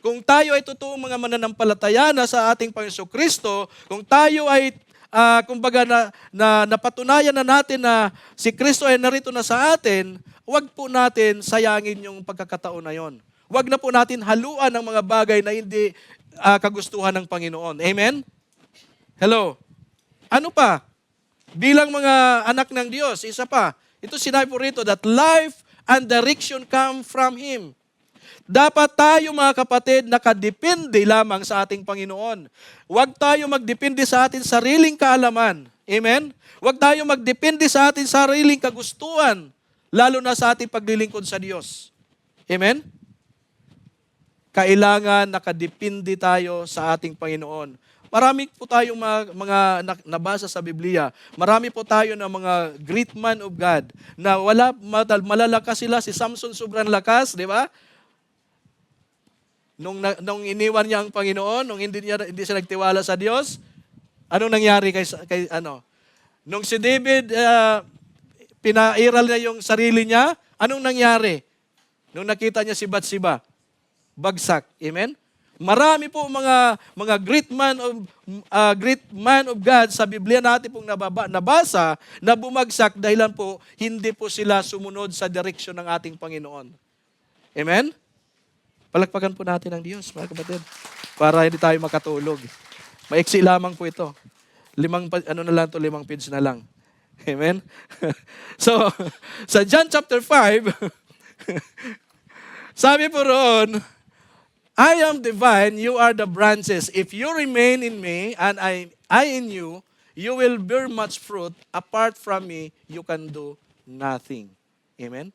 Kung tayo ay totoong mga mananampalataya na sa ating Panginoon Kristo, kung tayo ay, napatunayan na natin na si Kristo ay narito na sa atin, huwag po natin sayangin yung pagkakataon na yon. Huwag na po natin haluan ng mga bagay na hindi kagustuhan ng Panginoon. Amen? Hello? Ano pa? Bilang mga anak ng Diyos, isa pa. Ito sinabi po rito that life and direction come from Him. Dapat tayo, mga kapatid, nakadepende lamang sa ating Panginoon. Huwag tayo magdepende sa ating sariling kaalaman. Amen? Huwag tayo magdepende sa ating sariling kagustuhan, lalo na sa ating paglilingkod sa Diyos. Amen? Kailangan nakadepende tayo sa ating Panginoon. Marami po tayong mga nabasa sa Biblia. Marami po tayo ng mga great man of God na malalakas sila. Si Samson sobrang lakas, di ba? Nung iniwan niya ang Panginoon, nung hindi siya nagtiwala sa Diyos, anong nangyari kay Nung si David, pinairal niya yung sarili niya, anong nangyari? Nung nakita niya si Bathsheba, bagsak. Amen? Marami po mga great man of God sa Biblia natin pong nabasa na bumagsak dahilan po hindi po sila sumunod sa direksyon ng ating Panginoon. Amen? Palakpakan po natin ang Diyos, mga kapatid, para hindi tayo makatulog. Maiksi lamang po ito. 5 page na lang. Amen? So, sa John chapter 5, sabi po roon, I am the vine, you are the branches. If you remain in me and I in you, you will bear much fruit. Apart from me, you can do nothing. Amen?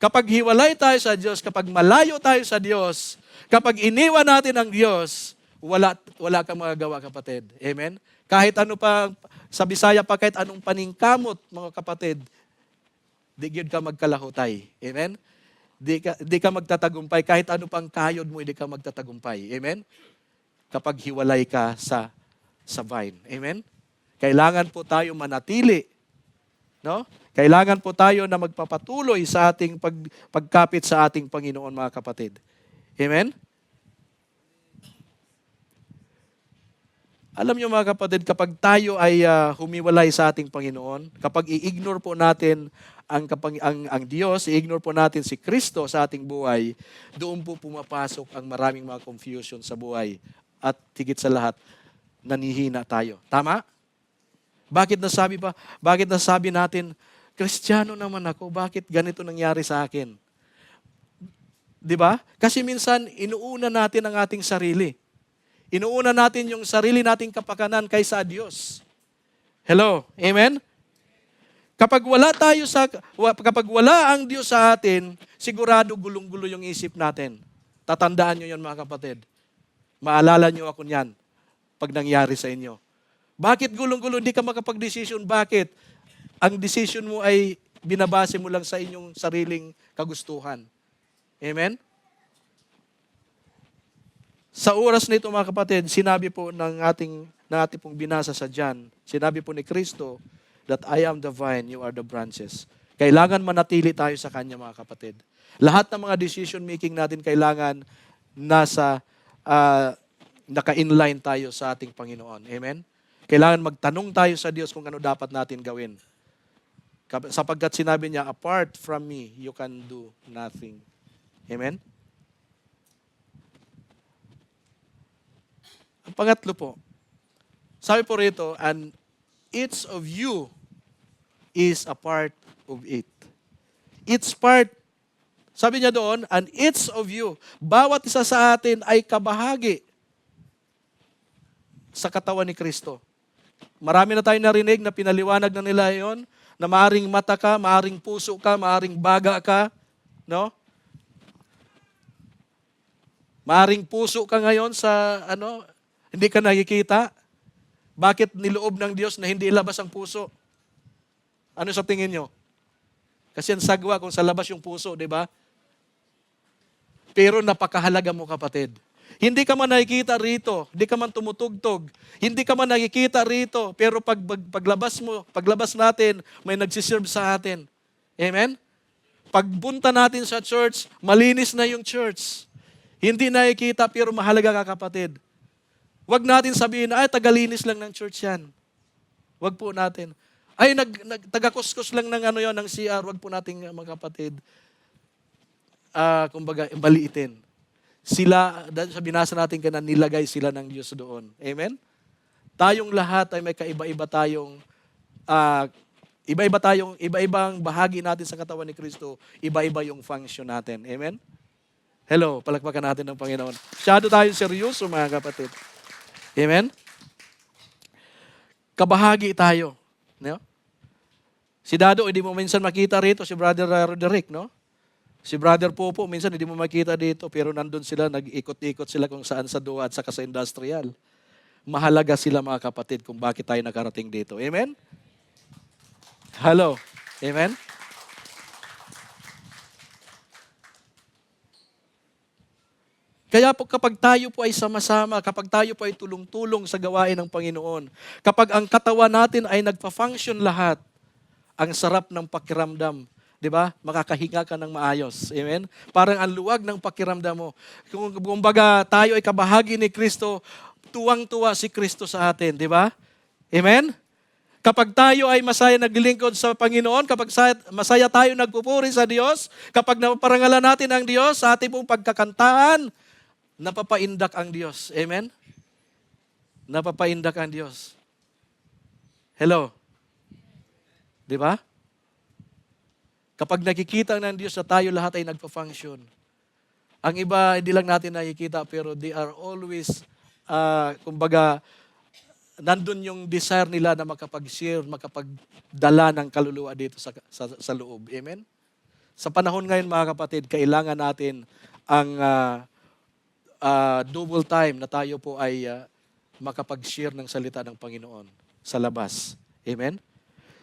Kapag hiwalay tayo sa Diyos, kapag malayo tayo sa Diyos, kapag iniwan natin ang Diyos, wala kang magagawa, kapatid. Amen? Kahit ano pa, sa Bisaya pa, kahit anong paningkamot, mga kapatid, di gyud ka magkalahutay. Amen? Di ka magtatagumpay. Kahit ano pang kayod mo, di ka magtatagumpay. Amen? Kapag hiwalay ka sa vine. Amen? Kailangan po tayo manatili. No? Kailangan po tayo na magpapatuloy sa ating pagkapit sa ating Panginoon, mga kapatid. Amen? Alam niyo, mga kapatid, kapag tayo ay humiwalay sa ating Panginoon, kapag i-ignore po natin ang Diyos, i-ignore po natin si Kristo sa ating buhay, doon po pumapasok ang maraming mga confusion sa buhay. At higit sa lahat, nanihina tayo. Tama? Bakit nasabi natin, Kristiyano naman ako, bakit ganito nangyari sa akin? Di ba? Kasi minsan, inuuna natin ang ating sarili. Inuuna natin yung sarili nating kapakanan kaysa Diyos. Hello? Amen? Kapag wala ang Diyos sa atin, sigurado gulong-gulo yung isip natin. Tatandaan nyo yan, mga kapatid. Maalala nyo ako niyan pag nangyari sa inyo. Bakit gulong-gulo? Hindi ka makapag-decision. Bakit? Ang decision mo ay binabase mo lang sa inyong sariling kagustuhan. Amen? Sa oras na ito mga kapatid, sinabi po ng ating pong binasa sa John, sinabi po ni Kristo that I am the vine, you are the branches. Kailangan manatili tayo sa Kanya mga kapatid. Lahat ng mga decision making natin kailangan naka-inline tayo sa ating Panginoon. Amen? Kailangan magtanong tayo sa Diyos kung ano dapat natin gawin. Sapagkat sinabi niya, apart from me, you can do nothing. Amen? Ang pangatlo po, sabi po rito, and each of you is a part of it. Each part, sabi niya doon, and each of you, bawat isa sa atin ay kabahagi sa katawan ni Kristo. Marami na tayo narinig na pinaliwanag na nila yon, na maaring mata ka, maaring puso ka, maaring baga ka, no? Maaring puso ka ngayon sa hindi ka nakikita. Bakit niloob ng Diyos na hindi ilabas ang puso? Ano sa tingin nyo? Kasi ang sagwa kung sa labas yung puso, di ba? Pero napakahalaga mo kapatid. Hindi ka man nakikita rito, hindi ka man tumutugtog, hindi ka man nakikita rito, pero paglabas natin, may nagsiserve sa atin. Amen? Pagpunta natin sa church, malinis na yung church. Hindi nakikita pero mahalaga ka kapatid. Huwag natin sabihin, tagalinis lang ng church yan. Huwag po natin. Taga-kuskus lang ng CR. Huwag po natin mga kapatid, baliitin. Sila, dahil sa binasa natin kanina, nilagay sila ng Diyos doon. Amen? Tayong lahat ay may kaiba-iba tayong, iba-ibang bahagi natin sa katawan ni Kristo, iba-iba yung function natin. Amen? Hello, palakpakan natin ng Panginoon. Masyado tayong seryoso mga kapatid. Amen? Kabahagi tayo. No? Si Dado, hindi mo minsan makita rito, si Brother Roderick, no? Si Brother Popo, minsan hindi mo makita dito, pero nandun sila, nag-ikot-ikot sila kung saan sa Dua at saka sa industrial. Mahalaga sila mga kapatid kung bakit tayo nakarating dito. Amen? Hello? Amen? Kaya po kapag tayo po ay sama-sama, kapag tayo po ay tulong-tulong sa gawain ng Panginoon, kapag ang katawan natin ay nagpa-function lahat, ang sarap ng pakiramdam. 'Di ba? Makakahinga ka ng maayos. Amen? Parang ang luwag ng pakiramdam mo. Kumbaga, tayo ay kabahagi ni Kristo, tuwang-tuwa si Kristo sa atin, 'di ba? Amen? Kapag tayo ay masaya naglilingkod sa Panginoon, kapag masaya tayo nagpupuri sa Diyos, kapag naparangalan natin ang Diyos sa ating pong pagkakantaan, napapaindak ang Diyos. Amen? Napapaindak ang Diyos. Hello? 'Di ba? Kapag nakikita ng Diyos na tayo lahat ay nagpa-function. Ang iba, hindi lang natin nakikita, pero they are always, nandun yung desire nila na makapag-share, makapagdala ng kaluluwa dito sa loob. Amen? Sa panahon ngayon, mga kapatid, kailangan natin ang double time na tayo po ay makapag-share ng salita ng Panginoon sa labas. Amen?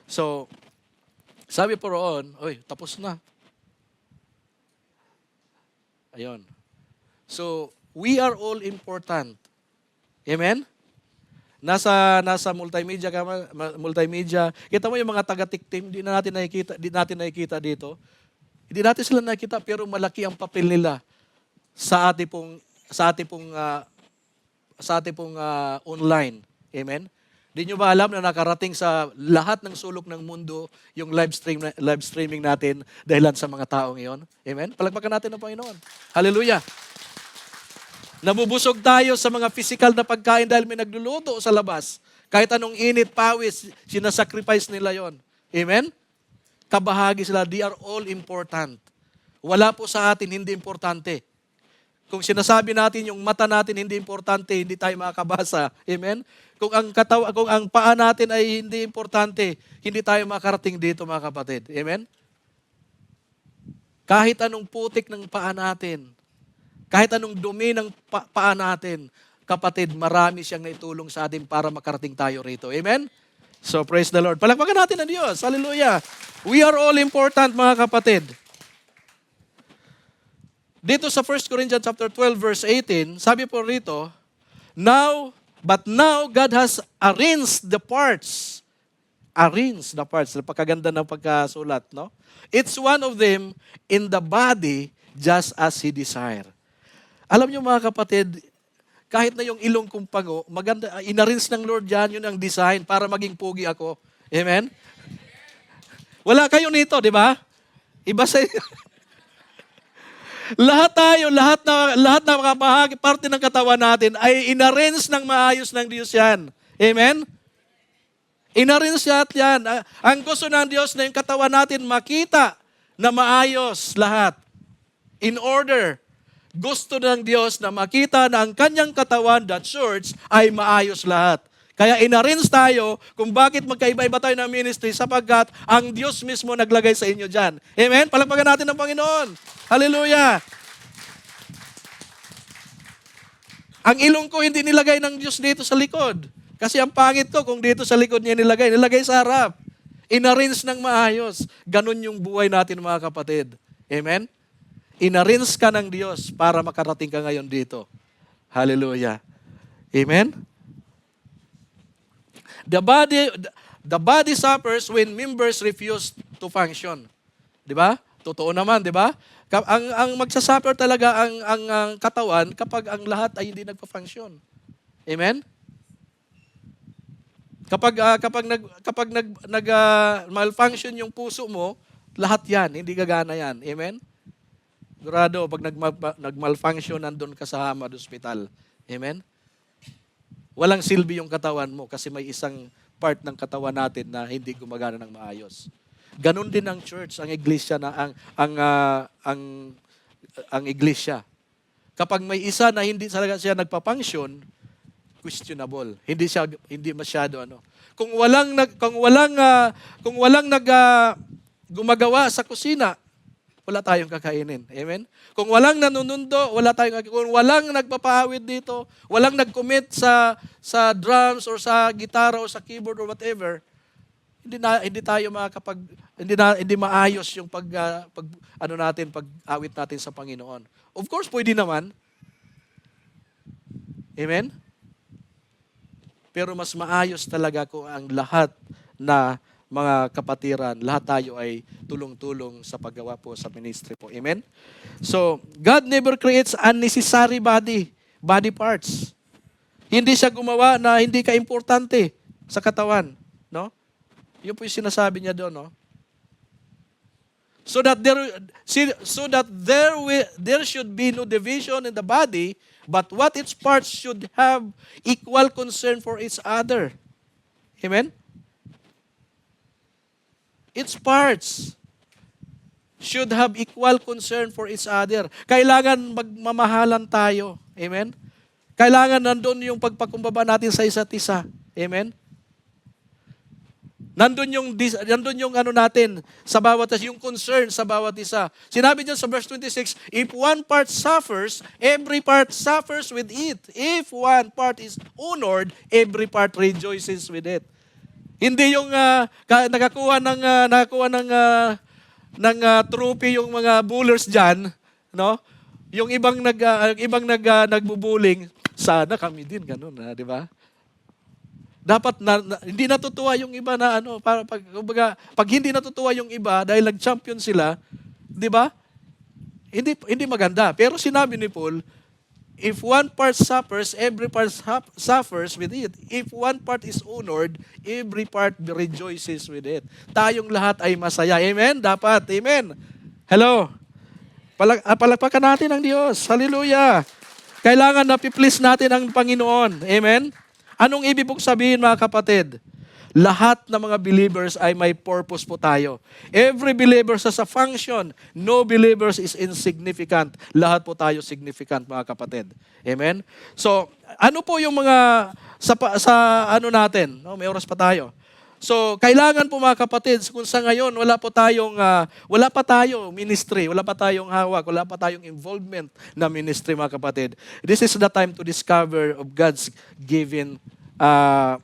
So, sabi po roon, tapos na. Ayun. So, we are all important. Amen? Nasa multimedia multimedia. Kita mo yung mga taga-tiktim, di natin nakikita dito. Hindi natin sila nakikita pero malaki ang papel nila sa ating pong online. Amen? Di nyo ba alam na nakarating sa lahat ng sulok ng mundo yung live streaming natin dahilan sa mga taong iyon? Amen? Palagpakan natin ng Panginoon. Hallelujah! Nabubusog tayo sa mga physical na pagkain dahil may nagluluto sa labas. Kahit anong init, pawis, sinasacrifice nila yon. Amen? Kabahagi sila. They are all important. Wala po sa atin hindi importante. Kung sinasabi natin yung mata natin hindi importante, hindi tayo makakabasa. Amen? Kung ang paa natin ay hindi importante, hindi tayo makarating dito mga kapatid. Amen? Kahit anong putik ng paa natin, kahit anong dumi ng paa natin, kapatid, marami siyang naitulong sa atin para makarating tayo rito. Amen? So, praise the Lord. Palakpakan natin ang Diyos. Hallelujah. We are all important, mga kapatid. Dito sa 1 Corinthians chapter 12, verse 18, sabi po rito, But now God has arranged the parts. Arranged the parts. Napakaganda ng pagkasulat, no? It's one of them in the body just as He desired. Alam niyo mga kapatid, kahit na yung ilong kong pango, maganda, inarrange ng Lord yan, yun ang design para maging pugi ako. Amen? Wala kayo nito, di ba? Iba sa lahat tayo, lahat na mga bahagi, parte ng katawan natin ay inarrange ng maayos ng Diyos yan. Amen? Inarrange yan. Ang gusto ng Diyos na yung katawan natin makita na maayos lahat. In order. Gusto ng Diyos na makita na ang kanyang katawan, the church, ay maayos lahat. Kaya inarrange tayo kung bakit magkaiba-iba tayo ng ministry sapagkat ang Diyos mismo naglagay sa inyo dyan. Amen? Palakpakan natin ng Panginoon. Hallelujah! Ang ilong ko hindi nilagay ng Diyos dito sa likod. Kasi ang pangit ko kung dito sa likod niya nilagay sa harap. Inarrange ng maayos. Ganun yung buhay natin mga kapatid. Amen? Inarrange ka ng Diyos para makarating ka ngayon dito. Hallelujah. Amen? The body suffers when members refuse to function. 'Di ba? Totoo naman, 'di ba? Ang magsasuffer talaga ang katawan kapag ang lahat ay hindi nagpa-function. Amen? Kapag malfunction yung puso mo, lahat 'yan, hindi gagana 'yan. Amen? Sigurado pag nagmalfunction nandun ka sa Hamad Hospital. Amen? Walang silbi yung katawan mo kasi may isang part ng katawan natin na hindi gumagana ng maayos. Ganon din ang church, ang iglesia na ang iglesia. Kapag may isa na hindi talaga siya nagpa-function, questionable. Hindi masyado ano. Kung walang gumagawa sa kusina, wala tayong kakainin. Amen? Kung walang nanunundo, wala tayong kakainin. Kung walang nagpapahawid dito, walang nag-commit sa drums or sa gitara or sa keyboard or whatever, hindi maayos yung pag-awit natin sa Panginoon. Of course, pwede naman. Amen? Pero mas maayos talaga kung ang lahat na mga kapatiran, lahat tayo ay tulong-tulong sa paggawa po sa ministry po. Amen? So, God never creates unnecessary body parts. Hindi siya gumawa na hindi ka importante sa katawan. No? Yun po yung sinasabi niya doon. No? So that there should be no division in the body, but what its parts should have equal concern for each other. Amen? Its parts should have equal concern for each other. Kailangan magmamahalan tayo. Amen? Kailangan nandun yung pagpakumbaba natin sa isa't isa. Amen? Nandun yung ano natin sa bawat isa, yung concern sa bawat isa. Sinabi dyan sa verse 26, if one part suffers, every part suffers with it. If one part is honored, every part rejoices with it. Hindi yung nakakuha ng trophy yung mga bullers diyan, no? Yung ibang nagbubuling, sana kami din ganun, di ba? Dapat hindi natutuwa yung iba na pag hindi natutuwa yung iba dahil nag-champion sila, di ba? Hindi maganda. Pero sinabi ni Paul, if one part suffers, every part suffers with it. If one part is honored, every part rejoices with it. Tayong lahat ay masaya. Amen? Dapat. Amen? Hello? Palakpakan natin ang Diyos. Hallelujah. Kailangan na-please natin ang Panginoon. Amen? Anong ibig pong sabihin mga kapatid? Lahat ng mga believers ay may purpose po tayo. Every believer has a function. No believers is insignificant. Lahat po tayo significant, mga kapatid. Amen? So, ano po yung mga sa ano natin? No, may oras pa tayo. So, kailangan po mga kapatid, kung sa ngayon wala pa tayo ministry, wala pa tayong hawak, wala pa tayong involvement na ministry mga kapatid. This is the time to discover of God's given sa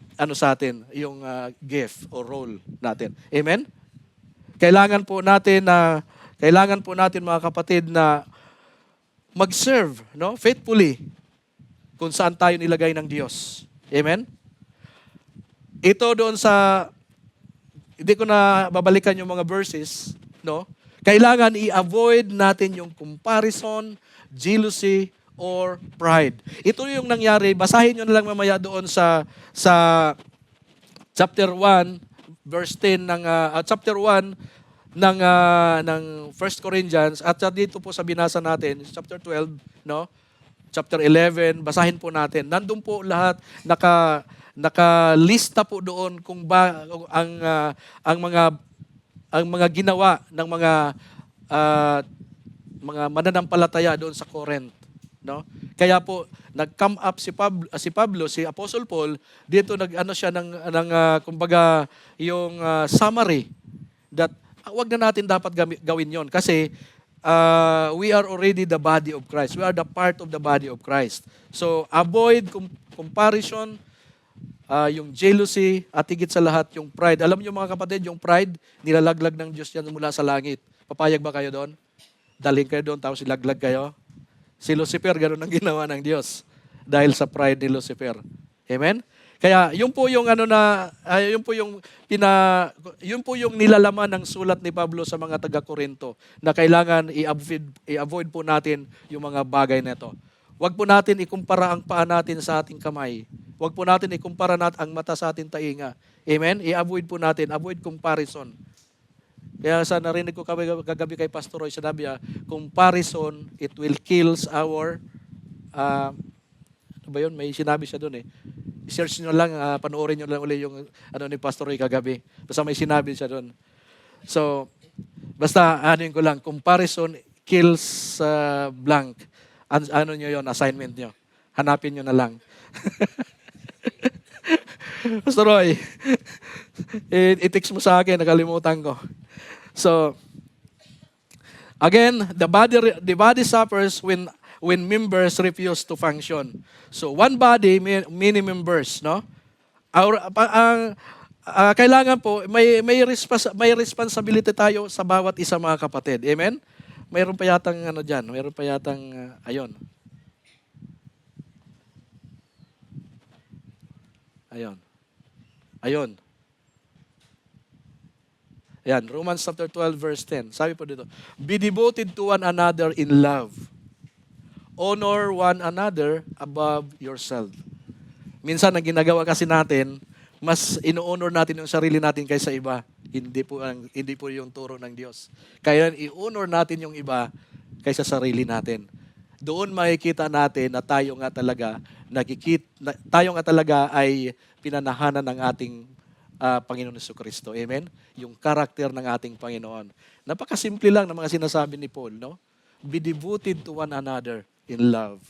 atin, yung gift or role natin. Amen? Kailangan po natin mga kapatid na mag-serve, no? Faithfully kung saan tayo nilagay ng Diyos. Amen? Ito doon sa, hindi ko na babalikan yung mga verses, no? Kailangan i-avoid natin yung comparison, jealousy, or pride. Ito yung nangyari, basahin nyo na lang mamaya doon sa chapter 1, verse 10 chapter 1 ng 1 Corinthians, at dito po sa binasa natin, chapter 12, no? Chapter 11, basahin po natin. Nandun po lahat, nakalista po doon kung ang mga ginawa ng mga mananampalataya doon sa Corinth, no? Kaya po nag-come up si Pablo, si Apostle Paul, dito siya ng kumbaga yung summary that wag na natin dapat gawin 'yon kasi we are already the body of Christ. We are the part of the body of Christ. So avoid comparison, yung jealousy, at higit sa lahat yung pride. Alam niyo mga kapatid, yung pride, nilalaglag ng Diyos yan mula sa langit. Papayag ba kayo doon? Daling kayo doon, tapos ilaglag kayo? Si Lucifer, ganoon ang ginawa ng Diyos dahil sa pride ni Lucifer. Amen? Kaya yun po yung yun po yung nilalaman ng sulat ni Pablo sa mga taga-Korinto na kailangan i-avoid po natin yung mga bagay na ito. Huwag po natin ikumpara ang paa natin sa ating kamay. Huwag po natin ikumpara ang mata sa ating tainga. Amen? I-avoid po natin. Avoid comparison. Kaya sa narinig ko kagabi kay Pastor Roy, sinabi comparison, it will kills our, ano ba yun? May sinabi siya doon eh. Search nyo lang, panoorin nyo lang ulit yung ni Pastor Roy kagabi. Basta may sinabi siya doon. So, basta ko lang, comparison kills blank. Nyo yon, assignment nyo. Hanapin nyo na lang. Pastor Roy, i-text mo sa akin, nakalimutan ko. So, again, the body suffers when members refuse to function. So, one body, many members, no? Kailangan po, may responsibility tayo sa bawat isa mga kapatid. Amen? Mayroon pa yatang dyan. Mayroon pa yatang, ayun. Ayan, Romans chapter 12 verse 10. Sabi po dito, be devoted to one another in love. Honor one another above yourself. Minsan, ang ginagawa kasi natin, mas ino-honor natin yung sarili natin kaysa iba. Hindi po yung turo ng Diyos. Kaya i-honor natin yung iba kaysa sarili natin. Doon makikita natin na tayo nga talaga ay pinanahanan ng ating Panginoon Jesucristo. Amen? Yung karakter ng ating Panginoon. Napakasimple lang ng mga sinasabi ni Paul, no? Be devoted to one another in love.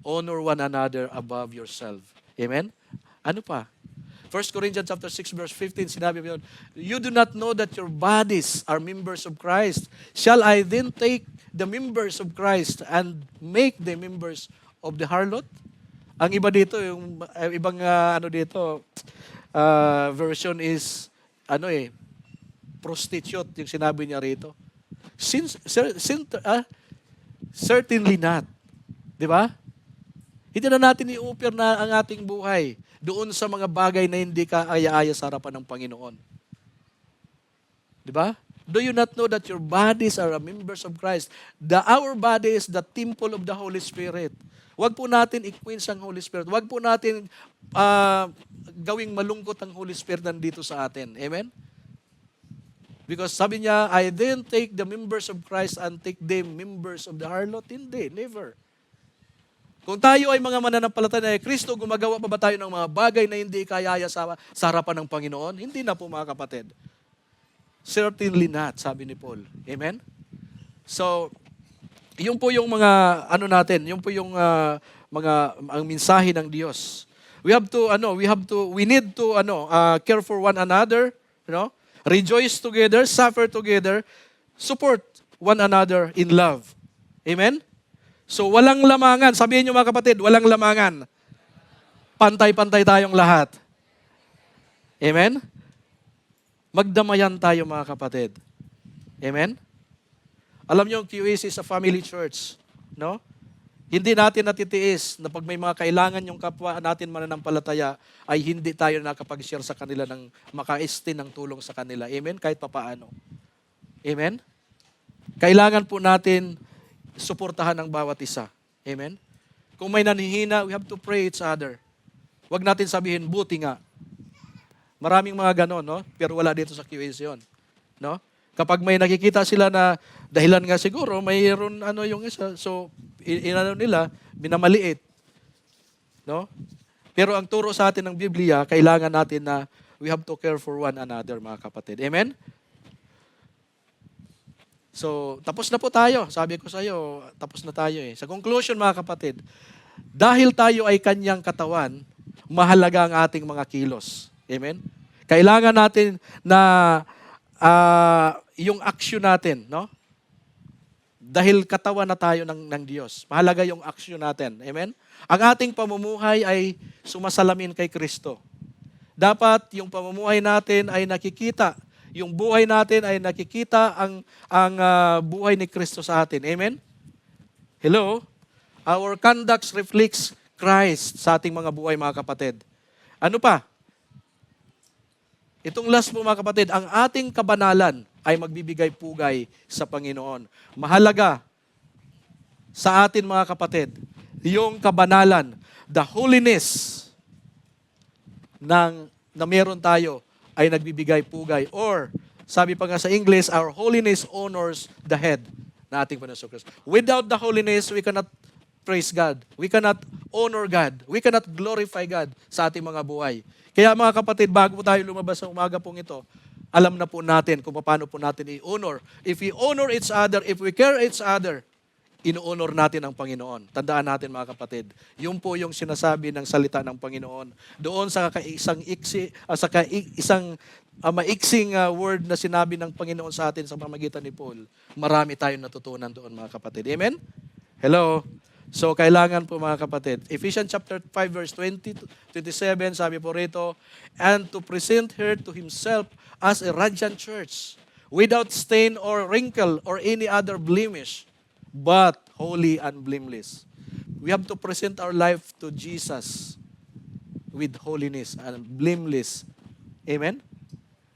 Honor one another above yourself. Amen? Ano pa? 1 Corinthians chapter 6 verse 15, sinabi mo yun, you do not know that your bodies are members of Christ. Shall I then take the members of Christ and make them members of the harlot? Ang iba dito, yung ibang version is prostitute, yung sinabi niya rito. Certainly not. Di ba? Hindi na natin i-offer na ang ating buhay doon sa mga bagay na hindi kaaya-aya sa harapan ng Panginoon. Di ba? Do you not know that your bodies are members of Christ? Our body is the temple of the Holy Spirit. Huwag po natin i-quench ang Holy Spirit. Huwag po natin gawing malungkot ang Holy Spirit nandito sa atin. Amen? Because sabi niya, I didn't take the members of Christ and take them members of the harlot. Hindi, never. Kung tayo ay mga mananampalataya ni Kristo, gumagawa pa ba tayo ng mga bagay na hindi kayaya sa harapan ng Panginoon? Hindi na po mga kapatid. Certainly not, sabi ni Paul. Amen? So, yun po yung mga natin, yun po yung ang mensahe ng Diyos. We need to care for one another, rejoice together, suffer together, support one another in love. Amen? So walang lamangan. Sabihin niyo mga kapatid, walang lamangan. Pantay-pantay tayong lahat. Amen? Magdamayan tayo mga kapatid. Amen? Alam niyo, QAC is a family church. No? Hindi natin natitiis na pag may mga kailangan yung kapwa natin mananampalataya, ay hindi tayo nakapag-share sa kanila ng makaistin ng tulong sa kanila. Amen? Kahit papaano. Amen? Kailangan po natin suportahan ang bawat isa. Amen? Kung may nanihina, we have to pray each other. Huwag natin sabihin, buti nga. Maraming mga ganon, no? Pero wala dito sa QAC yun. No? Kapag may nakikita sila na dahilan nga siguro, mayroon yung isa. So, nila, binamaliit. No? Pero ang turo sa atin ng Biblia, kailangan natin na we have to care for one another, mga kapatid. Amen? So, tapos na po tayo. Sabi ko sa iyo, tapos na tayo eh. Sa conclusion, mga kapatid, dahil tayo ay kanyang katawan, mahalaga ang ating mga kilos. Amen? Kailangan natin na yung action natin, no? Dahil katawan na tayo ng Diyos. Mahalaga yung action natin. Amen? Ang ating pamumuhay ay sumasalamin kay Kristo. Dapat yung pamumuhay natin ay nakikita. Yung buhay natin ay nakikita ang buhay ni Kristo sa atin. Amen? Hello? Our conduct reflects Christ sa ating mga buhay, mga kapatid. Ano pa? Itong last po, mga kapatid, ang ating kabanalan ay magbibigay pugay sa Panginoon. Mahalaga sa atin, mga kapatid, yung kabanalan, the holiness na meron tayo ay nagbibigay pugay. Or, sabi pa nga sa English, our holiness honors the head na ating Panginoon Kristo. Without the holiness, we cannot praise God. We cannot honor God. We cannot glorify God sa ating mga buhay. Kaya mga kapatid, bago po tayo lumabas sa umaga pong ito, alam na po natin kung paano po natin i-honor. If we honor each other, if we care each other, ino-honor natin ang Panginoon. Tandaan natin, mga kapatid, yun po yung sinasabi ng salita ng Panginoon. Doon sa isang maiksing word na sinabi ng Panginoon sa atin sa pamamagitan ni Paul, marami tayong natutunan doon, mga kapatid. Amen? Hello? So, kailangan po, mga kapatid. Ephesians chapter 5 verse 20 to 27, sabi po rito, and to present her to himself as a radiant church, without stain or wrinkle or any other blemish, but holy and blameless. We have to present our life to Jesus with holiness and blameless. Amen?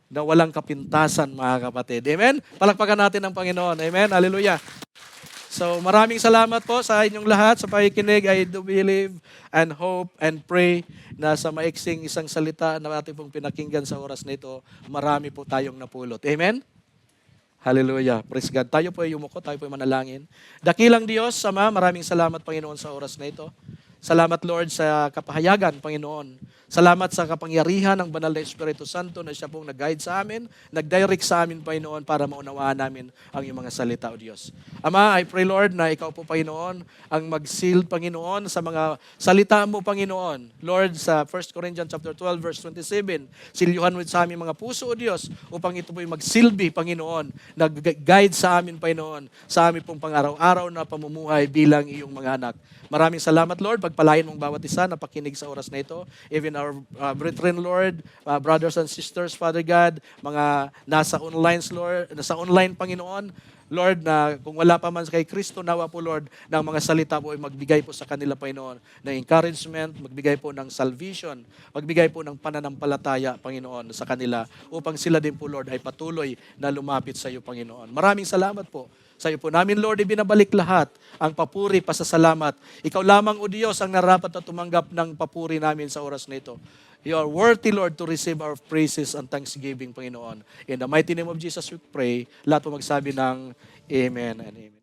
Na walang kapintasan, mga kapatid. Amen? Palakpakan natin ang Panginoon. Amen? Hallelujah. So maraming salamat po sa inyong lahat sa pakikinig. I do believe and hope and pray na sa maiksing isang salita na ating pong pinakinggan sa oras na ito, marami po tayong napulot. Amen? Hallelujah. Praise God. Tayo po ay yumuko, tayo po ay manalangin. Dakilang Diyos, Ama, maraming salamat, Panginoon, sa oras na ito. Salamat, Lord, sa kapahayagan, Panginoon. Salamat sa kapangyarihan ng Banal na Espiritu Santo na siya pong nag-guide sa amin, nag-direct sa amin, Panginoon, para maunawaan namin ang iyong mga salita, O Diyos. Ama, I pray, Lord, na ikaw po, Panginoon, ang mag-seal, Panginoon, sa mga salita mo, Panginoon. Lord, sa 1 Corinthians chapter 12, verse 27, silyuhan mo sa aming mga puso, O Diyos, upang ito po'y magsilbi, Panginoon, nag-guide sa amin, Panginoon, sa amin pong pang-araw-araw na pamumuhay bilang iyong mga anak. Maraming salamat, Lord. Pagpalain mong bawat isa na pakinig sa oras na ito. Even our brethren, Lord, brothers and sisters, Father God, mga nasa online, Panginoon, Lord, na kung wala pa man kay Kristo, nawa po, Lord, ng mga salita po ay magbigay po sa kanila, Panginoon, ng encouragement, magbigay po ng salvation, magbigay po ng pananampalataya, Panginoon, sa kanila, upang sila din po, Lord, ay patuloy na lumapit sa iyo, Panginoon. Maraming salamat po. Sa iyo po namin, Lord, ibinabalik lahat ang papuri, pasasalamat. Ikaw lamang, O Diyos, ang narapat na tumanggap ng papuri namin sa oras na ito. You are worthy, Lord, to receive our praises and thanksgiving, Panginoon. In the mighty name of Jesus we pray. Lahat po magsabi ng Amen and Amen.